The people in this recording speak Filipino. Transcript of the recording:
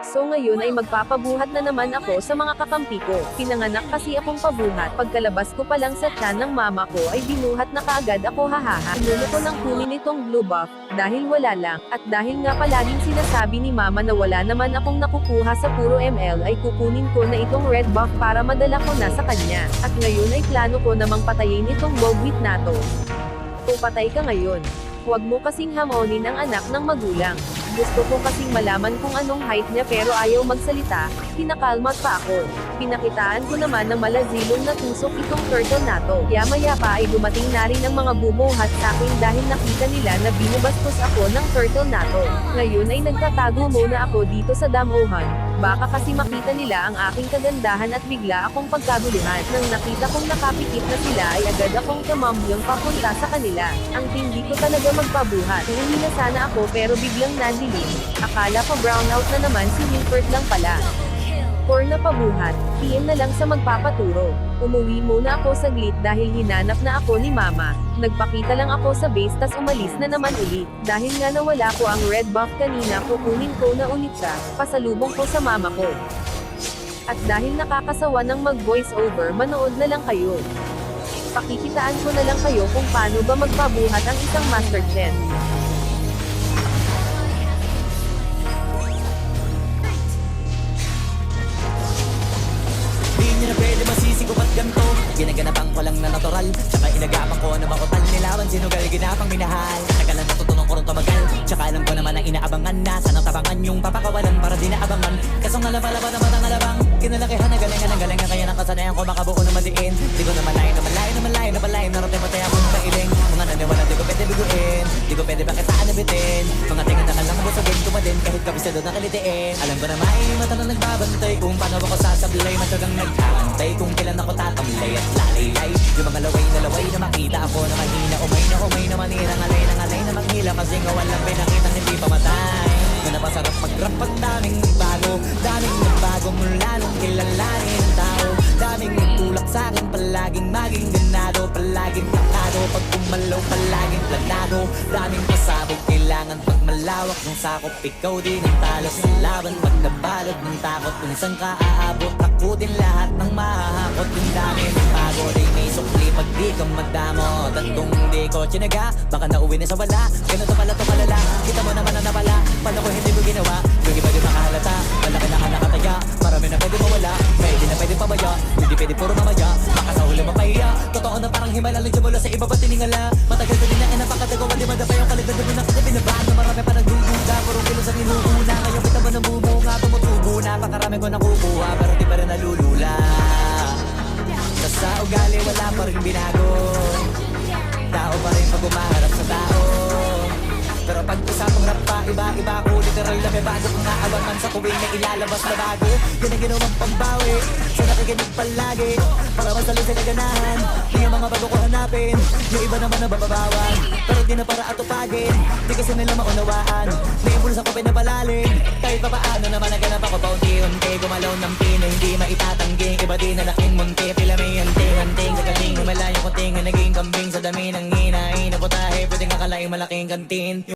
So ngayon ay magpapabuhat na naman ako sa mga kakampi ko. Pinanganak kasi akong pabuhat. Pagkalabas ko pa lang sa tiyan ng mama ko ay binuhat na kaagad ako, hahaha. Pinuno ko ng kunin itong blue buff, dahil wala lang. At dahil nga palaging sinasabi ni mama na wala naman akong nakukuha sa puro ML, ay kukunin ko na itong red buff para madala ko na sa kanya. At ngayon ay plano ko namang patayin itong bogwit na to. O patay ka ngayon. Huwag mo kasing hamonin ang anak ng magulang. Gusto ko kasing malaman kung anong height niya pero ayaw magsalita, pinakalmat pa ako. Pinakitaan ko naman ng malazilong na tusok itong turtle na to. Maya pa ay dumating na rin ang mga bumuhat sa akin dahil nakita nila na binubastos ako ng turtle na to. Ngayon ay nagtatago muna ako dito sa damuhan. Baka kasi makita nila ang aking kagandahan at bigla akong pagkaguluhan. Nang nakita kong nakapikit na sila ay agad akong tumambyong papunta sa kanila. Ang hindi ko talaga magpabuhat. Hindi na sana ako pero biglang nadilim. Akala ko brownout na naman, si Wilford lang pala. Or napabuhat, PM na lang sa magpapaturo. Umuwi muna ako saglit dahil hinanap na ako ni mama. Nagpakita lang ako sa base tas umalis na naman ulit. Dahil nga nawala ko ang red buff kanina, kukunin ko na ulit siya, pasalubong ko sa mama ko. At dahil nakakasawa ng mag-voice over, manood na lang kayo. Pakikitaan ko na lang kayo kung paano ba magpabuhat ang isang master chef. Pwede masising ko ba't ganito? Ginaganapan ko lang na natural, tsaka inagapan ko na makutal nilawan, sinugal ginapang minahal. Nagalan natutunan ko rin tumagal, tsaka alam ko naman ang inaabangan na sanang tabangan yung papakawalan para di naabangan. Kasong alaba-laba naman ang alabang kinalakihan na galingan kaya nakasanayan ko makabuo na madiin. Di ko na malayo narating patay ako ng mailing. Mga naniwala di ko pwede biguin, di ko pwede pakitaan na bitin. Mga tingin na kalang busagin ko din kahit kabisado na kalitiin. Alam ko na may mata na nagbabantay kung paano ako sasablay, matagang nagkakantay kung kailan ako tatamlay at lalaylay. Yung mga laway na makita ako na mahina, umay na manira, ngalay na manghila kasi nga walang pinakitang hindi pamatay. Na napasarap mag-rap pag daming nagbago mula nung kilalanin ang tao. Daming nagtulak sa'kin, palaging maging ganado, palaging takado, pag kumalaw palaging planado. Daming pasabog, kailangan pag malawak ng sakop, ikaw din ang talo sa laban. Pag nabalot ng takot, kung saan ka aabot, ako din lahat ng mahahakot. Yung dami ng pagod ay may sukli pag di ka madamot. At kung hindi ko tinaga, baka nauwi na sa wala. Ganito pala to palala, kita mo naman na napala. Paano ko hindi ko ginawa, yung iba di makahalata. Malaki na ka nakataya, marami na pwede mawala. Pwede na pwede pabaya, hindi pwede puro mamaya. Baka sa huli mapahiya, totoo na parang himala lang mula sa iba ba tiningala. Matagal ko din na inapakatagawa, di madapa yung kalidad mo na kasi binabaan na marami pa nagdududa. Purong kilos ang inuuna, ngayon kita ba nabumunga, tumutubo na. Pakarami ko nakukuha, pero di pa rin nalulula. Sa ugali wala pa rin binago, tao pa rin pag umaharap sa tao. Pero pag usapang rap pa, iba-iba ko. Literal na may bago kung naawat man sa tuwing na ilalabas na bago. Yan ang ginawang pambawi, sa nakikinig palagi para masalin sa naganahan. Yung mga bago ko hanapin, yung iba naman na bababawan. Pero di na para atupagin, di kasi nila maunawaan. May impulsa ko pinapalalim, kahit pa paano na managanap ako paunti-unti. Gumalaw ng pino, hindi maitatangging. Iba din na laking munti, pila may anting-anting. Sa kating, malayo ko tingin, naging kambing sa dami ng hinahin. Naputahe, pwedeng akalaing malaking kantin.